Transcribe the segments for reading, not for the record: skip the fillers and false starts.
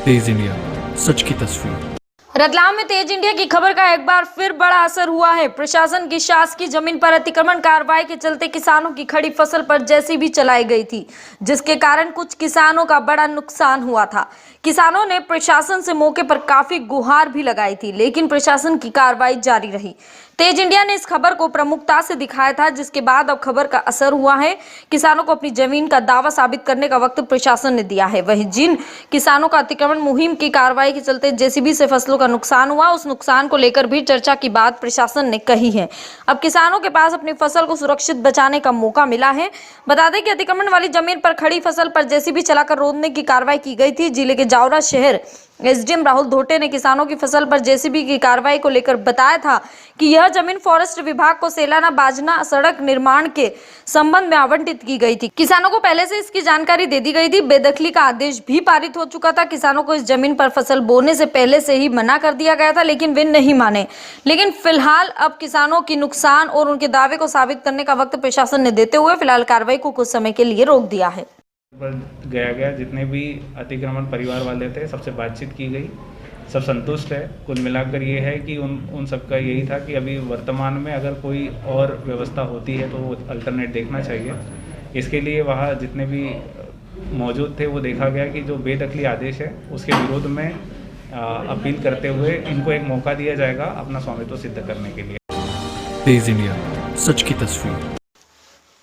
तेज India, सच की तस्वीर। रतलाम में तेज इंडिया की खबर का एक बार फिर बड़ा असर हुआ है। प्रशासन की शासकीय जमीन पर अतिक्रमण कार्रवाई के चलते किसानों की खड़ी फसल पर जेसीबी चलाई गई थी, जिसके कारण कुछ किसानों का बड़ा नुकसान हुआ था। किसानों ने प्रशासन से मौके पर काफी गुहार भी लगाई थी, लेकिन प्रशासन की कार्रवाई जारी रही। तेज इंडिया ने इस खबर को प्रमुखता से दिखाया था, जिसके बाद अब खबर का असर हुआ है। किसानों को अपनी जमीन का दावा साबित करने का वक्त प्रशासन ने दिया है। वहीं जिन किसानों का अतिक्रमण मुहिम की कार्रवाई के चलते जेसीबी से फसलों का नुकसान हुआ, उस नुकसान को लेकर भी चर्चा की बात प्रशासन ने कही है। अब किसानों के पास अपनी फसल को सुरक्षित बचाने का मौका मिला है। बता दें कि अतिक्रमण वाली जमीन पर खड़ी फसल पर जेसीबी चलाकर रोकने की कार्रवाई की गई थी। जिले के जावरा शहर एसडीएम राहुल धोटे ने किसानों की फसल पर जेसीबी की कार्रवाई को लेकर बताया था कि यह जमीन फॉरेस्ट विभाग को सेलाना बाजना सड़क निर्माण के संबंध में आवंटित की गई थी। किसानों को पहले से इसकी जानकारी दे दी गई थी। बेदखली का आदेश भी पारित हो चुका था। किसानों को इस जमीन पर फसल बोने से पहले से ही मना कर दिया गया था, लेकिन वे नहीं माने। लेकिन फिलहाल अब किसानों की नुकसान और उनके दावे को साबित करने का वक्त प्रशासन ने देते हुए फिलहाल कार्रवाई को कुछ समय के लिए रोक दिया है। पर गया जितने भी अतिक्रमण परिवार वाले थे सबसे बातचीत की गई, सब संतुष्ट है। कुल मिलाकर ये है कि उन सबका यही था कि अभी वर्तमान में अगर कोई और व्यवस्था होती है तो वो अल्टरनेट देखना चाहिए। इसके लिए वहाँ जितने भी मौजूद थे वो देखा गया कि जो बेदखली आदेश है उसके विरोध में अपील करते हुए इनको एक मौका दिया जाएगा अपना स्वामित्व सिद्ध करने के लिए। तेज इंडिया, सच की तस्वीर।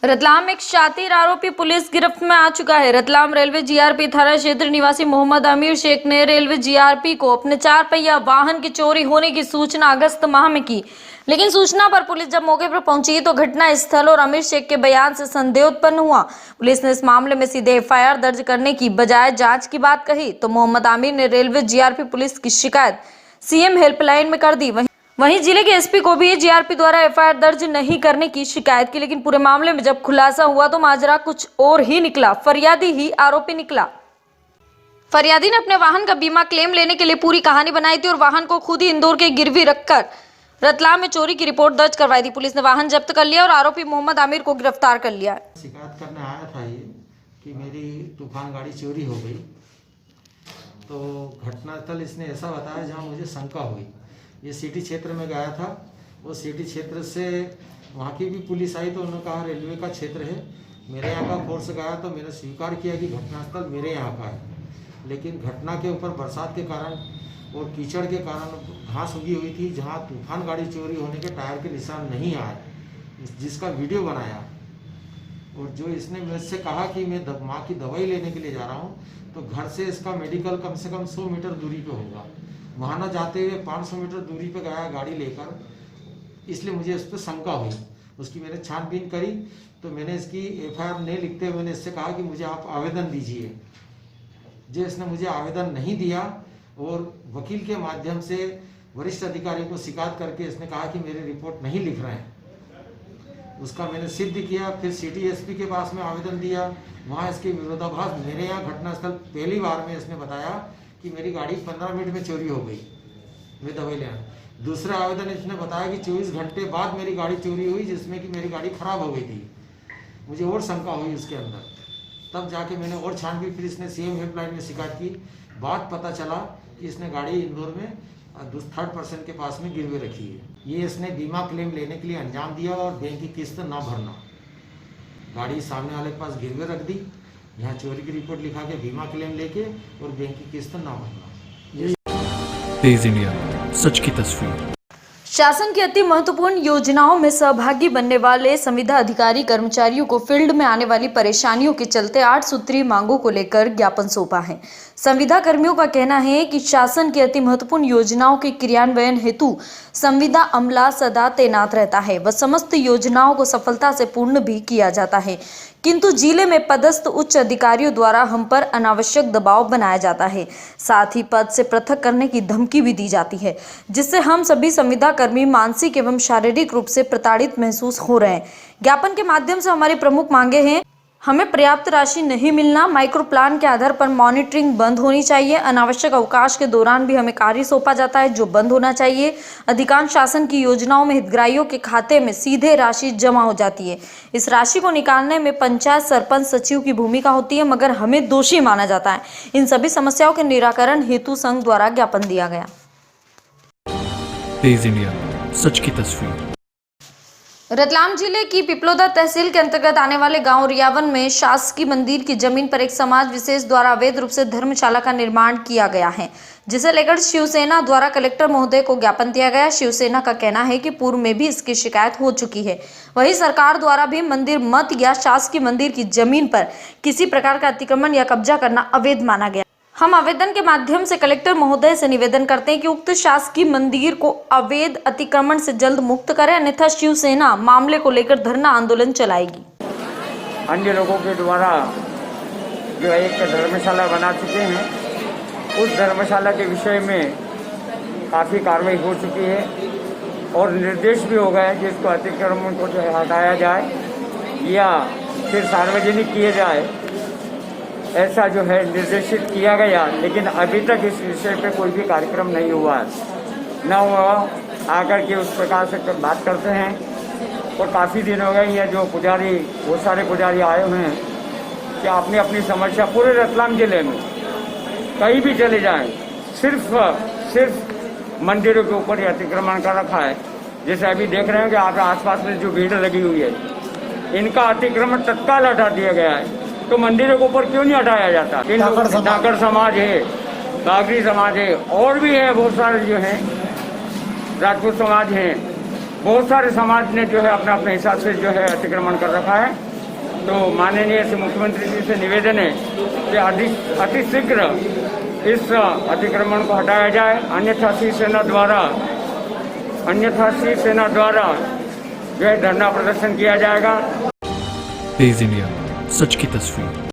रतलाम में एक शातिर आरोपी पुलिस गिरफ्त में आ चुका है। रतलाम रेलवे जीआरपी थाना क्षेत्र निवासी मोहम्मद आमिर शेख ने रेलवे जीआरपी को अपने 4 पहिया वाहन की चोरी होने की सूचना अगस्त माह में की, लेकिन सूचना पर पुलिस जब मौके पर पहुंची तो घटना स्थल और आमिर शेख के बयान से संदेह उत्पन्न हुआ। पुलिस ने इस मामले में सीधे एफआईआर दर्ज करने की बजाय जांच की बात कही तो मोहम्मद आमिर ने रेलवे जीआरपी पुलिस की शिकायत सीएम हेल्पलाइन में कर दी। वहीं जिले के एसपी को भी जीआरपी द्वारा एफआईआर दर्ज नहीं करने की शिकायत की, लेकिन पूरे मामले में जब खुलासा हुआ तो माजरा कुछ और ही निकला। फरियादी ही आरोपी निकला। फरियादी ने अपने वाहन का बीमा क्लेम लेने के लिए पूरी कहानी बनाई थी और वाहन को खुद ही इंदौर के गिरवी रखकर रतलाम में चोरी की रिपोर्ट दर्ज करवाई थी। पुलिस ने वाहन जब्त कर लिया और आरोपी मोहम्मद आमिर को गिरफ्तार कर लिया। शिकायत करने आया था ये कि मेरी तूफान गाड़ी चोरी हो गई, तो घटनास्थल इसने ऐसा बताया जहाँ मुझे शंका हुई। ये सिटी क्षेत्र में गया था, वो सिटी क्षेत्र से वहाँ की भी पुलिस आई तो उन्होंने कहा रेलवे का क्षेत्र है। मेरे यहाँ का फोर्स गया तो मैंने स्वीकार किया कि घटनास्थल मेरे यहाँ का है, लेकिन घटना के ऊपर बरसात के कारण और कीचड़ के कारण घास उगी हुई थी जहाँ तूफान गाड़ी चोरी होने के टायर के निशान नहीं आए, जिसका वीडियो बनाया। और जो इसने मुझसे कहा कि मैं माँ की दवाई लेने के लिए जा रहा हूँ, तो घर से इसका मेडिकल कम से कम 100 मीटर दूरी पे होगा। वहाँ न जाते हुए 500 मीटर दूरी पे गया गाड़ी लेकर, इसलिए मुझे इस पर शंका हुई। उसकी मैंने छानबीन करी तो मैंने इसकी एफआईआर नहीं लिखते हुए मैंने इससे कहा कि मुझे आप आवेदन दीजिए। जो इसने मुझे आवेदन नहीं दिया और वकील के माध्यम से वरिष्ठ अधिकारियों को शिकायत करके इसने कहा कि मेरी रिपोर्ट नहीं लिख रहे हैं। उसका मैंने सिद्ध किया। फिर सिटी एसपी के पास में आवेदन दिया, वहाँ इसके विरोधाभास मेरे यहाँ घटनास्थल पहली बार में इसने बताया कि मेरी गाड़ी 15 मिनट में चोरी हो गई, मैं दवाई लेना। दूसरा आवेदन इसने बताया कि 24 घंटे बाद मेरी गाड़ी चोरी हुई, जिसमें कि मेरी गाड़ी खराब हो गई थी। मुझे और शंका हुई उसके अंदर, तब जाके मैंने और छानबीन, फिर इसने सीएम हेल्पलाइन में शिकायत की। बात पता चला कि इसने गाड़ी इंदौर में 3rd पर्सन के पास में गिरवे रखी है। ये इसने बीमा क्लेम लेने के लिए अंजाम दिया और बैंक की किस्त ना भरना, गाड़ी सामने वाले के पास गिरवे रख दी, यहाँ चोरी की रिपोर्ट लिखा के बीमा क्लेम लेके और बैंक की किस्त ना भरना। तेज इंडिया, सच की तस्वीर। शासन की अति महत्वपूर्ण योजनाओं में सहभागी बनने वाले संविदा अधिकारी कर्मचारियों को फील्ड में आने वाली परेशानियों के चलते 8 सूत्रीय मांगों को लेकर ज्ञापन सौंपा है। संविदा कर्मियों का कहना है कि शासन की अति महत्वपूर्ण योजनाओं के क्रियान्वयन हेतु संविदा अमला सदा तैनात रहता है व समस्त योजनाओं को सफलता से पूर्ण भी किया जाता है, किंतु जिले में पदस्थ उच्च अधिकारियों द्वारा हम पर अनावश्यक दबाव बनाया जाता है। साथ ही पद से पृथक करने की धमकी भी दी जाती है, जिससे हम सभी संविदा कर्मी मानसिक एवं शारीरिक रूप से प्रताड़ित महसूस हो रहे हैं। ज्ञापन के माध्यम से हमारी प्रमुख मांगे हैं हमें पर्याप्त राशि नहीं मिलना, माइक्रो प्लान के आधार पर मॉनिटरिंग बंद होनी चाहिए, अनावश्यक अवकाश के दौरान भी हमें कार्य सौंपा जाता है जो बंद होना चाहिए। अधिकांश शासन की योजनाओं में हितग्राहियों के खाते में सीधे राशि जमा हो जाती है। इस राशि को निकालने में पंचायत सरपंच सचिव की भूमिका होती है, मगर हमें दोषी माना जाता है। इन सभी समस्याओं के निराकरण हेतु संघ द्वारा ज्ञापन दिया गया। तेज इंडिया, सच की तस्वीर। रतलाम जिले की पिपलोदा तहसील के अंतर्गत आने वाले गांव रियावन में शासकीय मंदिर की जमीन पर एक समाज विशेष द्वारा अवैध रूप से धर्मशाला का निर्माण किया गया है, जिसे लेकर शिवसेना द्वारा कलेक्टर महोदय को ज्ञापन दिया गया। शिवसेना का कहना है कि पूर्व में भी इसकी शिकायत हो चुकी है। वहीं सरकार द्वारा भी मंदिर मत या शासकीय मंदिर की जमीन पर किसी प्रकार का अतिक्रमण या कब्जा करना अवैध माना गया। हम आवेदन के माध्यम से कलेक्टर महोदय से निवेदन करते हैं कि उक्त शासकीय मंदिर को अवैध अतिक्रमण से जल्द मुक्त करें, अन्यथा शिवसेना मामले को लेकर धरना आंदोलन चलाएगी। अन्य लोगों के द्वारा जो एक धर्मशाला बना चुके हैं, उस धर्मशाला के विषय में काफ़ी कार्रवाई हो चुकी है और निर्देश भी हो गए कि इसको अतिक्रमण को जो है हटाया जाए या फिर सार्वजनिक किए जाए, ऐसा जो है निर्देशित किया गया। लेकिन अभी तक इस विषय पे कोई भी कार्यक्रम नहीं हुआ है, न हुआ आकर के उस प्रकार से बात करते हैं। और काफ़ी दिन हो गए ये जो पुजारी, बहुत सारे पुजारी आए हुए हैं कि आपने अपनी समस्या पूरे रतलाम जिले में कहीं भी चले जाएं, सिर्फ मंदिरों के ऊपर ही अतिक्रमण कर रखा है। जैसे अभी देख रहे हैं कि आप आसपास में जो भीड़ लगी हुई है, इनका अतिक्रमण तत्काल हटा दिया गया है। तो मंदिरों के ऊपर क्यों नहीं हटाया जाता? डाकर समाज है, बागरी समाज है, और भी है बहुत सारे जो हैं, राजपूत समाज हैं, बहुत सारे समाज ने जो है अपने अपने हिसाब से जो है अतिक्रमण कर रखा है। तो माननीय मुख्यमंत्री जी से निवेदन है कि अतिशीघ्र इस अतिक्रमण को हटाया जाए, अन्यथा शिवसेना द्वारा जो है धरना प्रदर्शन किया जाएगा। तेज इंडिया, सच की तस्वीर।